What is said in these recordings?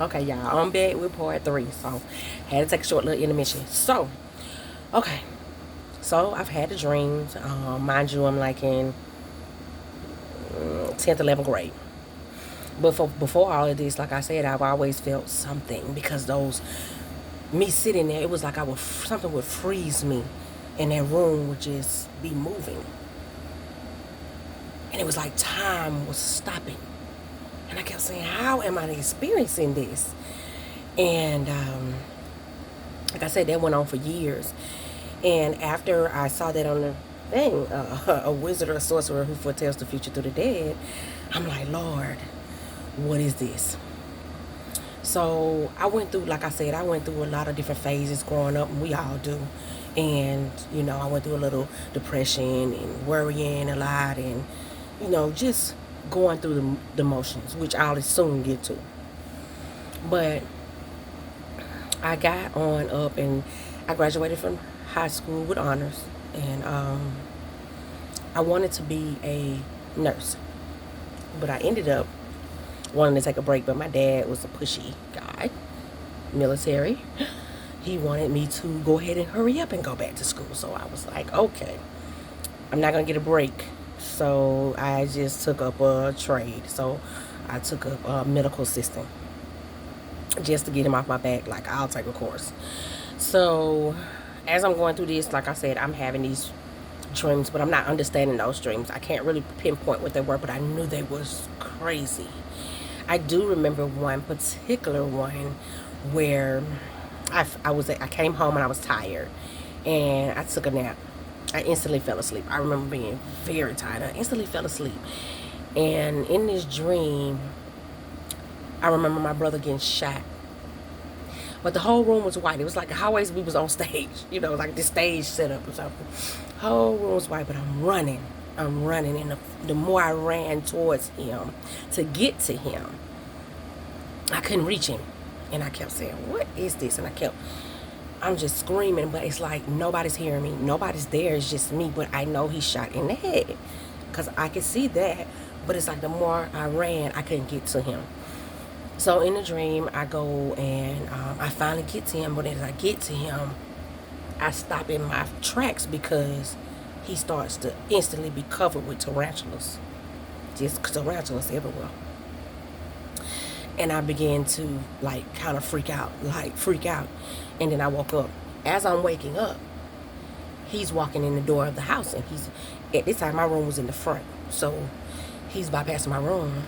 Okay, y'all, I'm back with part 3. So, had to take a short little intermission. So, okay. So, I've had the dreams. Mind you, I'm like in 10th, 11th grade. But before all of this, like I said, I've always felt something because me sitting there, it was like something would freeze me and that room would just be moving. And it was like time was stopping. And I kept saying, how am I experiencing this? And like I said, that went on for years. And after I saw that on the thing, a wizard or a sorcerer who foretells the future through the dead, I'm like, Lord, what is this? So I went through, like I said, I went through a lot of different phases growing up, and we all do. And, I went through a little depression and worrying a lot and, just going through the motions, which I'll soon get to. But I got on up and I graduated from high school with honors. And I wanted to be a nurse. But I ended up wanting to take a break. But my dad was a pushy guy, military. He wanted me to go ahead and hurry up and go back to school. So I was like, okay, I'm not going to get a break. So I just took up a trade. So I took up a medical assistant just to get him off my back. Like, I'll take a course. So as I'm going through this, like I said, I'm having these dreams, but I'm not understanding those dreams. I can't really pinpoint what they were, but I knew they was crazy. I do remember one particular one where I came home and I was tired and I took a nap. I instantly fell asleep. I remember being very tired. I instantly fell asleep. And in this dream, I remember my brother getting shot. But the whole room was white. It was like always we was on stage, like the stage setup or something. Whole room was white, but I'm running. And the more I ran towards him to get to him, I couldn't reach him. And I kept saying, what is this? And I'm just screaming, but it's like nobody's hearing me. Nobody's there. It's just me. But I know he's shot in the head because I could see that. But it's like the more I ran, I couldn't get to him. So in the dream, I go and I finally get to him. But as I get to him, I stop in my tracks because he starts to instantly be covered with tarantulas. Just tarantulas everywhere. And I began to kind of freak out. And then I woke up. As I'm waking up, he's walking in the door of the house. And at this time, my room was in the front. So he's bypassing my room.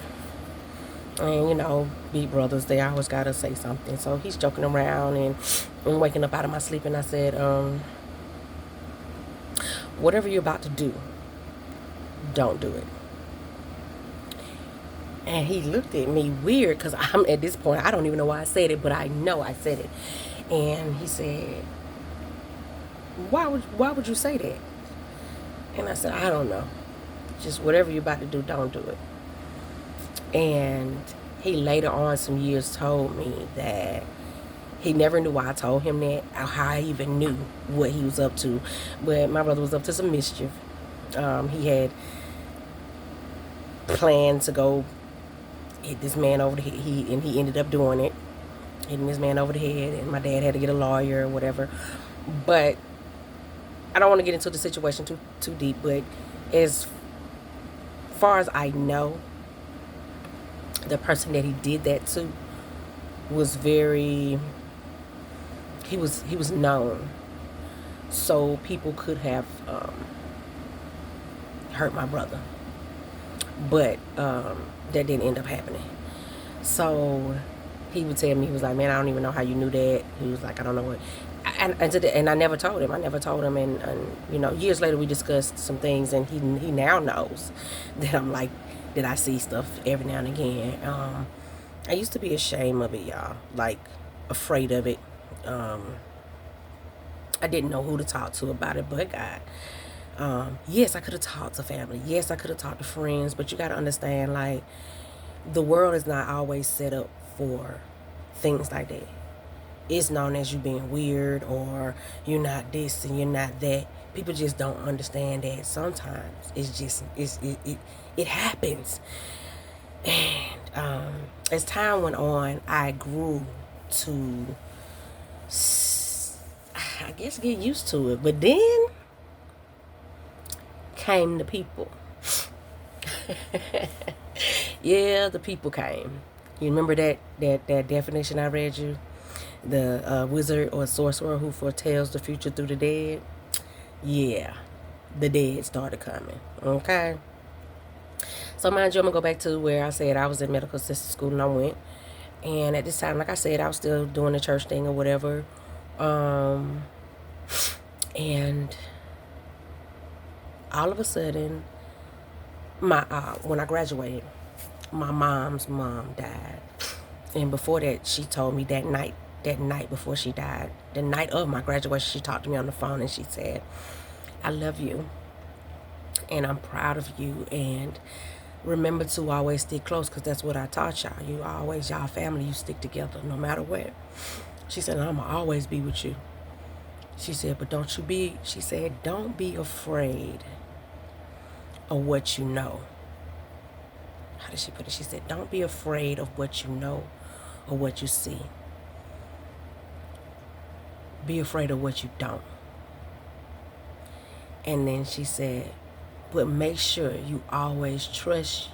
And, big brothers, they always got to say something. So he's joking around and waking up out of my sleep. And I said, whatever you're about to do, don't do it. And he looked at me weird because I'm at this point, I don't even know why I said it, but I know I said it. And he said, why would you say that? And I said, I don't know. Just whatever you're about to do, don't do it. And he later on, some years, told me that he never knew why I told him that, or how I even knew what he was up to. But my brother was up to some mischief. He had planned to go hit this man over the head. He ended up doing it, hitting this man over the head. And my dad had to get a lawyer or whatever. But I don't want to get into the situation too deep. But as far as I know, the person that he did that to was he was known, so people could have hurt my brother, but that didn't end up happening. So he would tell me, he was like, man, I don't even know how you knew that. He was like, I don't know what. And I never told him. And years later we discussed some things, and he now knows that that I see stuff every now and again. I used to be ashamed of it, y'all. Afraid of it. I didn't know who to talk to about it, but God. Yes, I could have talked to family. Yes, I could have talked to friends, but you got to understand, the world is not always set up for things like that. It's known as you being weird, or you're not this and you're not that. People just don't understand that sometimes it happens. And As time went on, I grew to, I guess, get used to it. But then came the people. Yeah, the people came. You remember that definition I read you? The wizard or sorcerer who foretells the future through the dead? Yeah, the dead started coming. Okay? So mind you, I'm going to go back to where I said I was in medical assistant school and I went. And at this time, like I said, I was still doing the church thing or whatever. And all of a sudden, my when I graduated, my mom's mom died. And before that, she told me that night before she died, the night of my graduation, she talked to me on the phone and she said, I love you and I'm proud of you, and remember to always stick close, because that's what I taught y'all. You always, y'all family, you stick together no matter what. She said, I'm going to always be with you. She said, but she said, don't be afraid of what you know. How did she put it? She said, don't be afraid of what you know or what you see. Be afraid of what you don't. And then she said, but make sure you always trust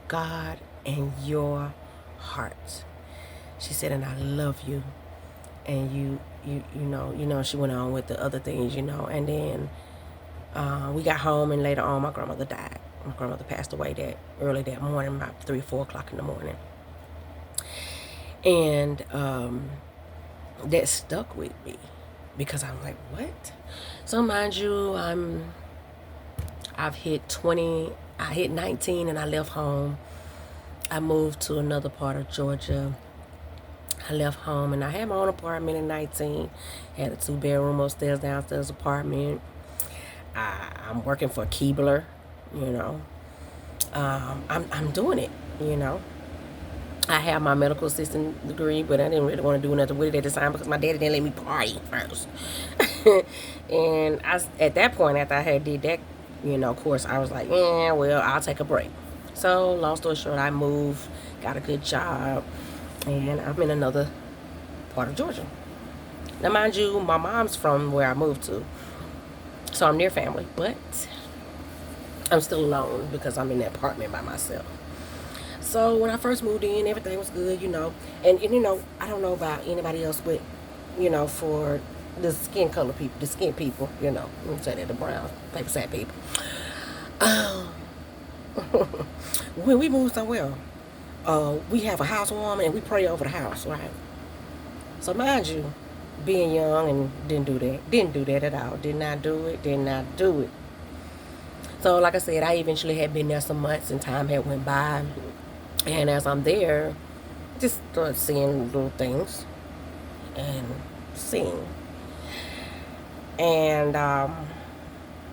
God and your heart. She said, and I love you. And you know, she went on with the other things, and then we got home, and later on my grandmother died. My grandmother passed away early that morning, about 3 or 4 o'clock in the morning. And that stuck with me, because I'm like, what? So mind you, I've hit 20, I hit 19 and I left home. I moved to another part of Georgia. I left home and I had my own apartment at 19. Had a 2-bedroom upstairs, downstairs apartment. I'm working for Keebler, I'm doing it, I have my medical assistant degree, but I didn't really want to do nothing with it at the time because my daddy didn't let me party first. And at that point, after I had did that, course, I was like, yeah, well, I'll take a break. So long story short, I moved, got a good job, and I'm in another part of Georgia. Now, mind you, my mom's from where I moved to, so I'm near family, but I'm still alone because I'm in that apartment by myself. So when I first moved in, everything was good, and I don't know about anybody else, but, for the skin color people, the skin people, I'm saying that, the brown, paper sack people. When we move somewhere, we have a housewarming and we pray over the house, right? So mind you, being young and didn't do that at all. Did not do it. So like I said, I eventually had been there some months and time had went by. And as I'm there, just started seeing little things and seeing. And I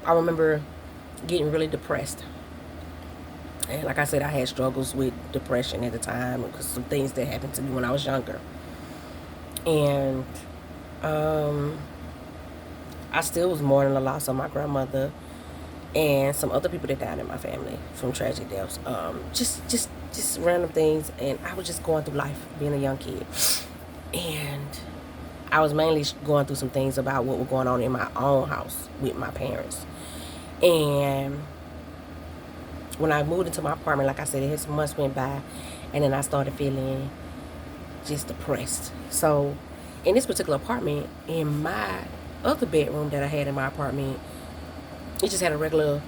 remember getting really depressed. And like I said, I had struggles with depression at the time because some things that happened to me when I was younger. And I still was mourning the loss of my grandmother and some other people that died in my family from tragic deaths. Just random things, and I was just going through life being a young kid. And I was mainly going through some things about what was going on in my own house with my parents. And when I moved into my apartment, like I said, some months went by, and then I started feeling just depressed. So in this particular apartment, in my other bedroom that I had in my apartment, it just had a regular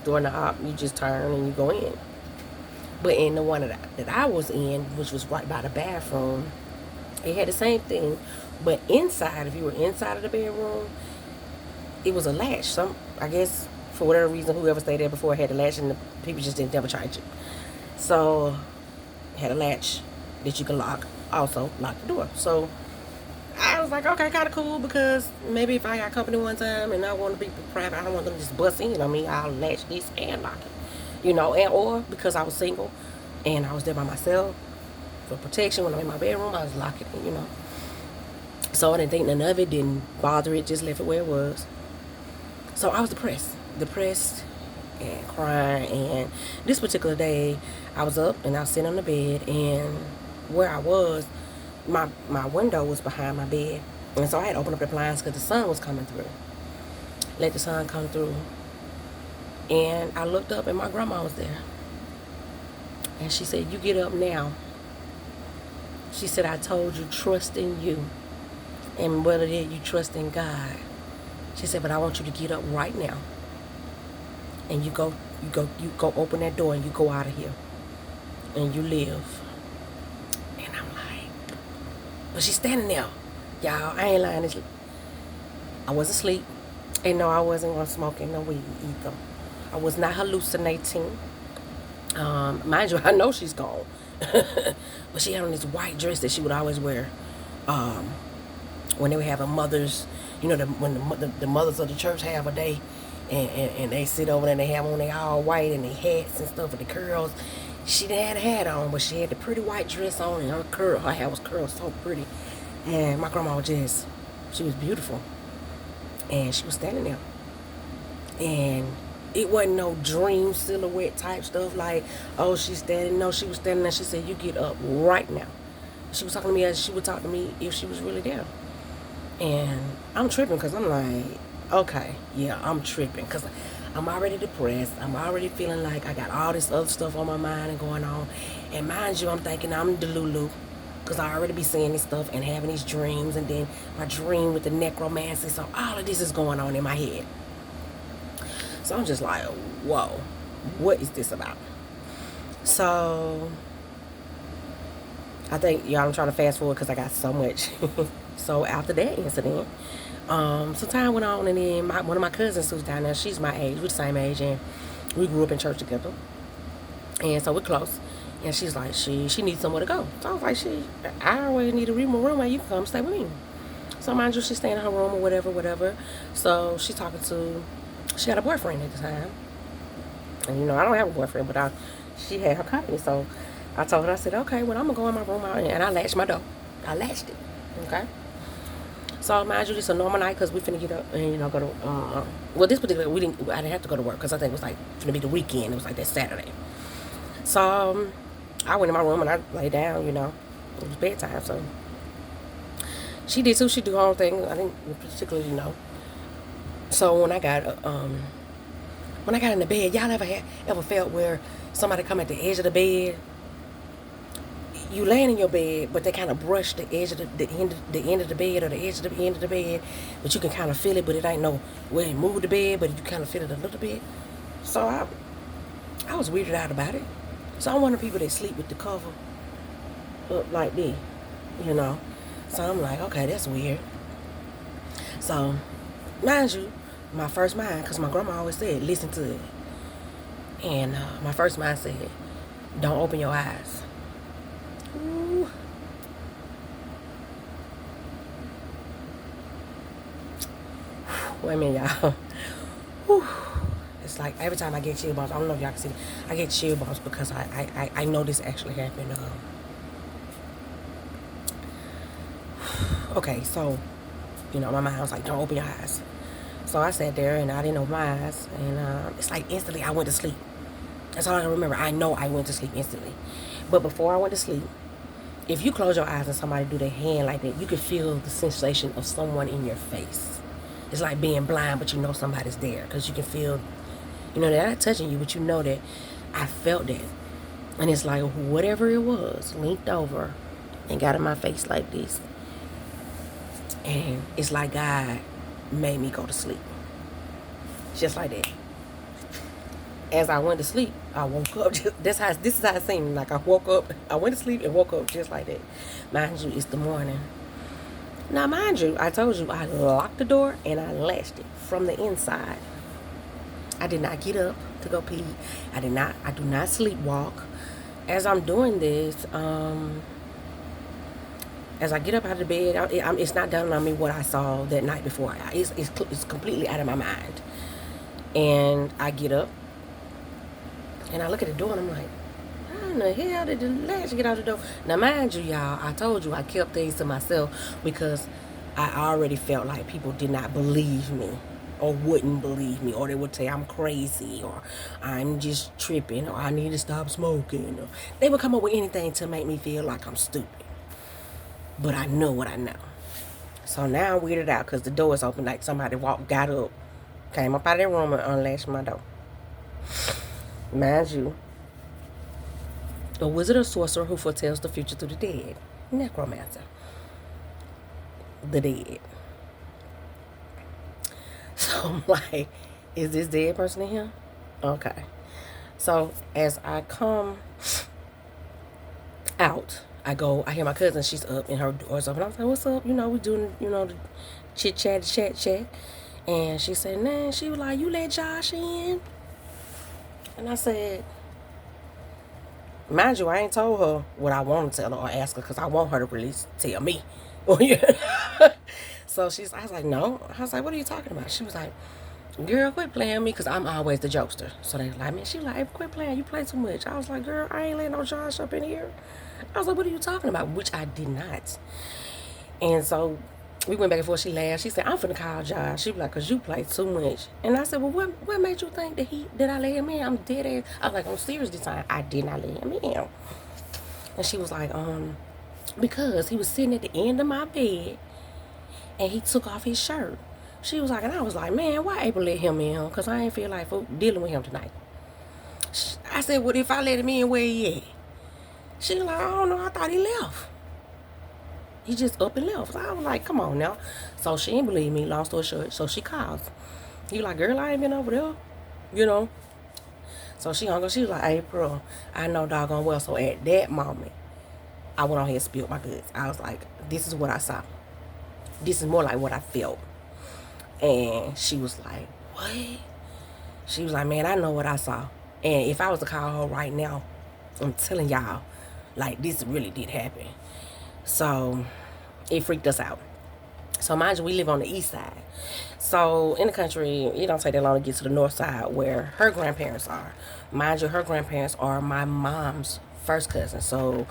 doorknob. You just turn and you go in. But in the one that I was in, which was right by the bathroom, it had the same thing. But inside, if you were inside of the bedroom, it was a latch. I guess, for whatever reason, whoever stayed there before had a latch, and the people just didn't double charge it. So, it had a latch that you could lock. Also, lock the door. So, I was like, okay, kind of cool, because maybe if I got company one time and I want to be private, I don't want them to just bust in on me, I'll latch this and lock it. Or because I was single and I was there by myself for protection when I'm in my bedroom, I was locking it, So I didn't think none of it, didn't bother it, just left it where it was. So I was depressed. and crying. And this particular day, I was up and I was sitting on the bed, and where I was, my window was behind my bed, and so I had to open up the blinds because the sun was coming through. Let the sun come through, and I looked up and my grandma was there, and she said, "You get up now." She said, "I told you, trust in you, and whether it is you trust in God." She said, "But I want you to get up right now, and you go open that door and you go out of here, and you live." And I'm like, but she's standing there, y'all. I ain't lying. I wasn't asleep, and no, I wasn't gonna smoke no weed either. I was not hallucinating. Mind you, I know she's gone, but she had on this white dress that she would always wear when they would have a mothers, when the mothers of the church have a day, and they sit over there and they have on they all white and they hats and stuff with the curls. She didn't have a hat on, but she had the pretty white dress on, and her hair was curled so pretty. And my grandma was she was beautiful, and she was standing there, and it wasn't no dream silhouette type stuff like, oh, she's standing. No, she was standing there. She said, "You get up right now." She was talking to me as she would talk to me if she was really there. And I'm tripping because I'm like, okay, yeah, I'm tripping because I'm already depressed. I'm already feeling like I got all this other stuff on my mind and going on. And mind you, I'm thinking I'm Delulu because I already be seeing this stuff and having these dreams. And then my dream with the necromancy. So all of this is going on in my head. So I'm just like, whoa, what is this about? So I think, y'all, I'm trying to fast forward because I got so much. So after that incident, some time went on, and then one of my cousins who's down there, she's my age, we're the same age, and we grew up in church together. And so we're close. And she's like, she needs somewhere to go. So I was like, I already need a room, and you can come stay with me. So mind you, she's staying in her room or whatever. So she's talking to, she had a boyfriend at the time. And I don't have a boyfriend, but she had her company. So I told her, I said, okay, well, I'm going to go in my room out, and I latched my door. I latched it, okay? So mind you, this is a normal night because we finna get up and, go to, well, this particular, I didn't have to go to work because I think it was like finna be the weekend. It was like that Saturday. So I went in my room and I lay down, it was bedtime. So she did too. She do her own thing. I think particularly, So when I got in the bed, y'all ever felt where somebody come at the edge of the bed? You laying in your bed, but they kind of brush the edge of the end of the bed or the edge of the end of the bed, but you can kind of feel it, but it ain't no way to move the bed, but you kind of feel it a little bit. So I was weirded out about it. So I'm one of the people that sleep with the cover up like this, So I'm like, okay, that's weird. So, mind you, my first mind, because my grandma always said, listen to it. And my first mind said, don't open your eyes. Ooh. Wait a minute, y'all. Whew. It's like every time I get chill bumps, I don't know if y'all can see it, I get chill bumps because I know this actually happened. Okay, so, my mind was like, don't open your eyes. So I sat there and I didn't open my eyes. And it's like instantly I went to sleep. That's all I can remember. I know I went to sleep instantly. But before I went to sleep, if you close your eyes and somebody do their hand like that, you can feel the sensation of someone in your face. It's like being blind, but you know somebody's there because you can feel, they're not touching you, but you know that I felt that. And it's like whatever it was leaned over and got in my face like this. And it's like God made me go to sleep. Just like that. As I went to sleep, I woke up. This is how it seemed. Like I woke up, I went to sleep and woke up just like that. Mind you, it's the morning. Now, mind you, I told you I locked the door and I latched it from the inside. I did not get up to go pee. I do not sleepwalk. As I'm doing this, as I get up out of the bed, it's not dawning on me what I saw that night before. It's completely out of my mind. And I get up. And I look at the door and I'm like, how in the hell did the latch get out the door? Now, mind you, y'all, I told you I kept things to myself because I already felt like people did not believe me. or wouldn't believe me, or they would say I'm crazy, or I'm just tripping, or I need to stop smoking. Or they would come up with anything to make me feel like I'm stupid. But I know what I know. So now I'm weirded out because the door is open, like somebody got up, came up out of their room and unlatched my door. Mind you, a wizard or sorcerer who foretells the future through the dead. Necromancer. The dead. So I'm like, is this dead person in here? Okay. So as I come out, I hear my cousin, she's up and her door's open. I was like, what's up? We doing, the chat. And she said, nah, she was like, you let Josh in? And I said, mind you, I ain't told her what I want to tell her or ask her because I want her to really tell me. So I was like, no. I was like, what are you talking about? She was like, girl, quit playing me because I'm always the jokester. So they like me. She was like, hey, quit playing. You play too much. I was like, girl, I ain't letting no Josh up in here. I was like, what are you talking about? Which I did not. And so we went back and forth. She laughed. She said, I'm finna call Josh. She was like, because you play too much. And I said, well, what made you think that I let him in? I'm dead ass. I was like, I'm serious this time. I did not let him in. And she was like, because he was sitting at the end of my bed and he took off his shirt. She was like, and I was like, man, why April let him in? Because I ain't feel like dealing with him tonight. I said, well, if I let him in, where he at? She was like, I don't know. I thought he left. He just up and left. So I was like, come on now. So she didn't believe me, long story short. So she calls. He was like, girl, I ain't been over there. So she hung up. She was like, April, I know doggone well. So at that moment, I went on here and spilled my goods. I was like, this is what I saw. This is more like what I felt. And she was like, what? She was like, man, I know what I saw. And if I was to call her right now, I'm telling y'all, like, this really did happen. So it freaked us out. So mind you, we live on the east side. So in the country, it don't take that long to get to the north side where her grandparents are. Mind you, her grandparents are my mom's first cousin. So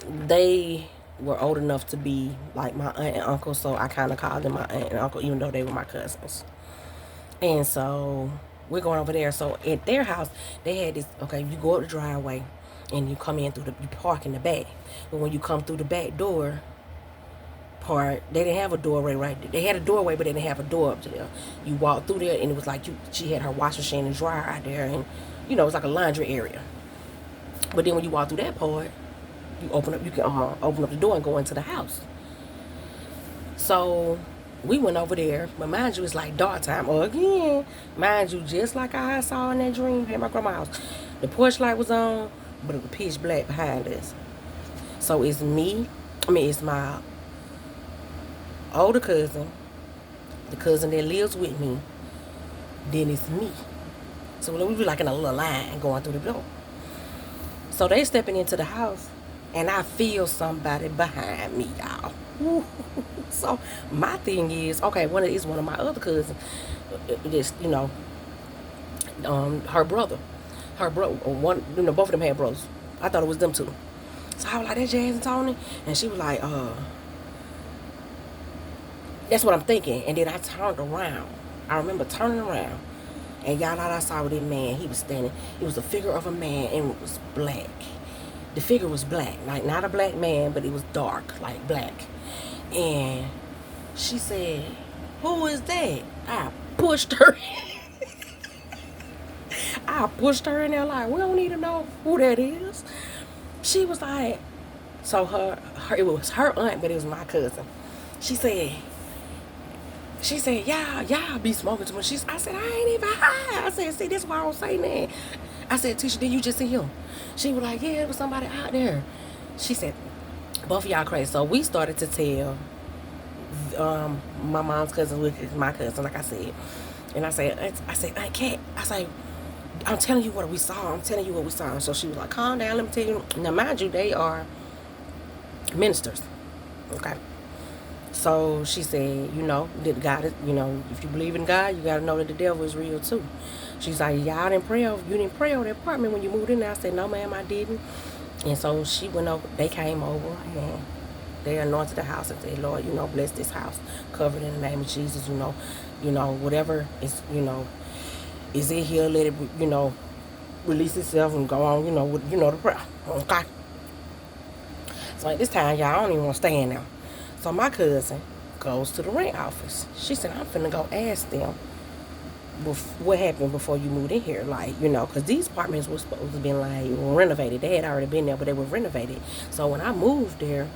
they were old enough to be like my aunt and uncle. So I kind of called them my aunt and uncle, even though they were my cousins. And so we're going over there. So at their house, they had this, okay, you go up the driveway and you come in you park in the back. But when you come through the back door part, they didn't have a doorway right there. They had a doorway, but they didn't have a door up to there. You walk through there and it was like she had her washing machine and dryer out there, and it was like a laundry area. But then when you walk through that part, you can open up the door and go into the house. So we went over there, but mind you, it's like dark time again. Mind you, just like I saw in that dream at my grandma's house. The porch light was on, but it was pitch black behind us. So it's my older cousin, the cousin that lives with me, then it's me. So we were like in a little line going through the door. So they stepping into the house, and I feel somebody behind me, y'all. So my thing is, okay, one of my other cousins. This, her brother, one, both of them had brothers. I thought it was them two. So I was like, that's Jazz and Tony, and she was like, that's what I'm thinking. And then I turned around. I remember turning around, and y'all, I saw that man. He was standing. It was a figure of a man, and it was black. The figure was black, like not a black man, but it was dark, like black. And she said, who is that? I pushed her. I pushed her in there like, we don't need to know who that is. She was like, so it was her aunt, but it was my cousin. She said, y'all be smoking too much. I said, I ain't even high. I said, see, this is why I don't say that. I said, Tisha, did you just see him? She was like, yeah, it was somebody out there. She said, both of y'all crazy. So we started to tell my mom's cousin, which is my cousin, like I said. And I said, Aunt Kat, I said, I'm telling you what we saw. So she was like, calm down, let me tell you. Now, mind you, they are ministers. Okay. So she said, that God is, if you believe in God, you got to know that the devil is real too. She's like, y'all didn't pray over the apartment when you moved in there. I said, no, ma'am, I didn't. And so she went over, they came over, and They anointed the house and said, Lord, bless this house. Cover it in the name of Jesus, whatever is in here, let it, release itself and go on, with, the prayer. Okay. So at this time, y'all, I don't even want to stay in there. So my cousin goes to the rent office. She said, I'm finna go ask them what happened before you moved in here. Like, because these apartments were supposed to be like renovated. They had already been there, but they were renovated. So when I moved there,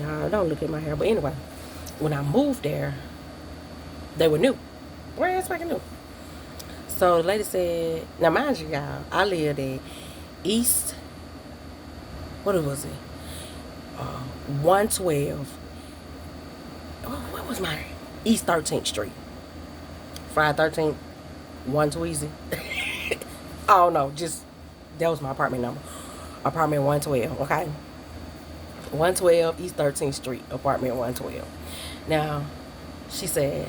y'all don't look at my hair, but anyway, when I moved there, they were new. Brand spanking new. So the lady said, now mind you, y'all, I lived at East, what was it? 112. What was my East 13th Street? Friday 13th, 1 Tweezy. Oh no, just that was my apartment number. Apartment 112, okay? 112 East 13th Street, apartment 112. Now, she said,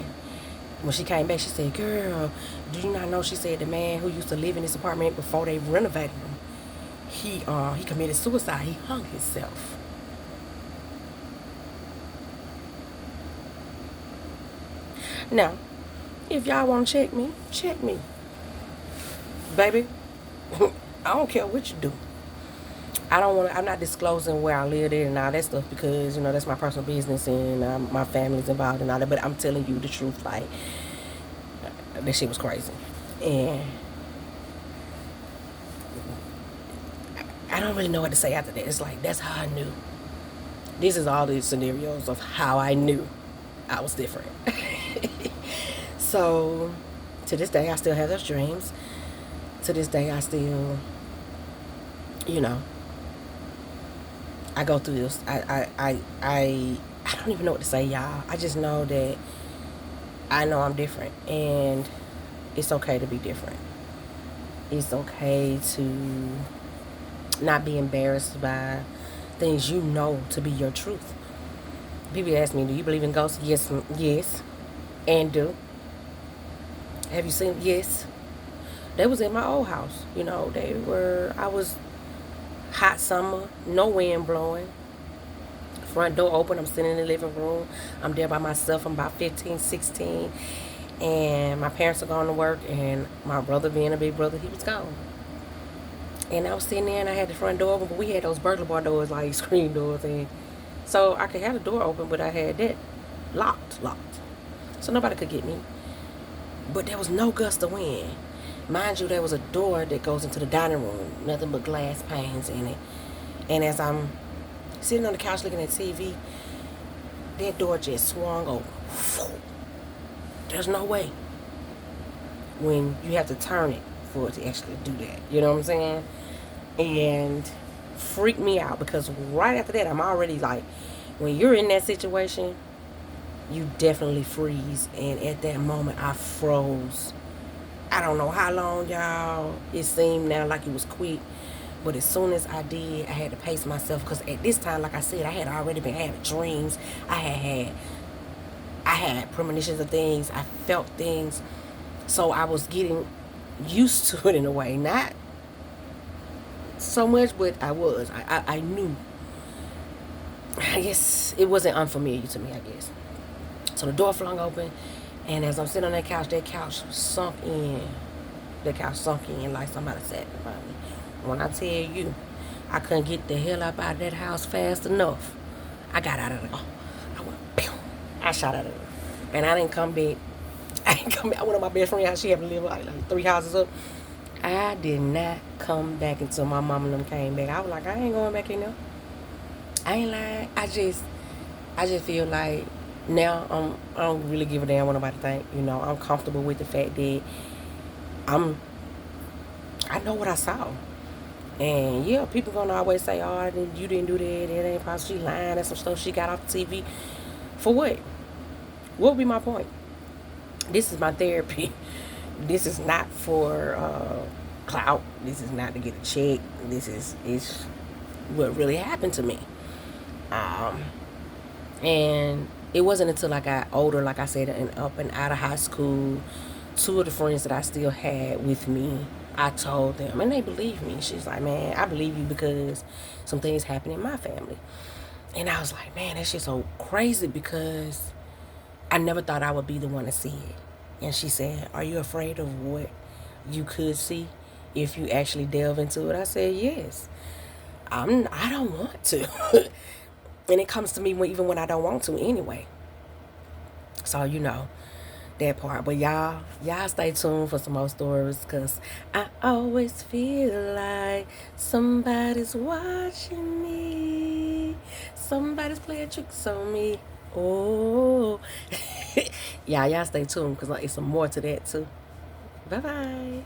when she came back, she said, girl, do you not know? She said the man who used to live in this apartment before they renovated him, he committed suicide. He hung himself. Now, if y'all want to check me. Baby, I don't care what you do. I'm not disclosing where I lived at and all that stuff because, that's my personal business and my family's involved and all that. But I'm telling you the truth, like, that shit was crazy. And I don't really know what to say after that. It's like, that's how I knew. This is all the scenarios of how I knew I was different. So, to this day, I still have those dreams. To this day, I still, I go through this. I don't even know what to say, y'all. I just know that I know I'm different, and it's okay to be different. It's okay to not be embarrassed by things to be your truth. People ask me, do you believe in ghosts? Yes, and do. Have you seen? Yes. They was in my old house. I was hot summer, no wind blowing. Front door open, I'm sitting in the living room. I'm there by myself. I'm about 15, 16. And my parents are going to work, and my brother, being a big brother, he was gone. And I was sitting there, and I had the front door open, but we had those burglar bar doors, like screen doors. And so I could have the door open, but I had that locked. So nobody could get me. But there was no gust of wind. Mind you, there was a door that goes into the dining room, nothing but glass panes in it. And as I'm sitting on the couch looking at TV, that door just swung open. There's no way when you have to turn it for it to actually do that. You know what I'm saying? And freaked me out because right after that, I'm already like, when you're in that situation, you definitely freeze. And at that moment, I froze. I don't know how long, y'all. It seemed now like it was quick. But as soon as I did, I had to pace myself. Because at this time, like I said, I had already been having dreams. I had premonitions of things. I felt things. So I was getting used to it in a way. Not so much, but I was. I knew. I guess it wasn't unfamiliar to me, I guess. So the door flung open. And as I'm sitting on that couch sunk in. The couch sunk in like somebody sat in front of me. When I tell you, I couldn't get the hell up out of that house fast enough. I got out of there. I went, pew. I shot out of there. And I didn't come back. I went to my best friend's house. She had to live like 3 houses up. I did not come back until my mom and them came back. I was like, I ain't going back in there. I ain't lying. I just feel like now I don't really give a damn what nobody think. I'm comfortable with the fact that I know what I saw. And yeah, people gonna always say, oh, you didn't do that, it ain't possible, she lying, that's some stuff she got off the TV. For what? What would be my point? This is my therapy. This is not for clout. This is not to get a check. It's what really happened to me. And it wasn't until I got older, like I said, and up and out of high school, 2 of the friends that I still had with me, I told them, and they believed me. She's like, man, I believe you because some things happened in my family. And I was like, man, that shit's so crazy because I never thought I would be the one to see it. And she said, are you afraid of what you could see if you actually delve into it? I said, yes. I don't want to. And it comes to me even when I don't want to anyway. So, that part. But y'all stay tuned for some more stories because I always feel like somebody's watching me. Somebody's playing tricks on me. Oh. Y'all stay tuned because it's some more to that too. Bye-bye.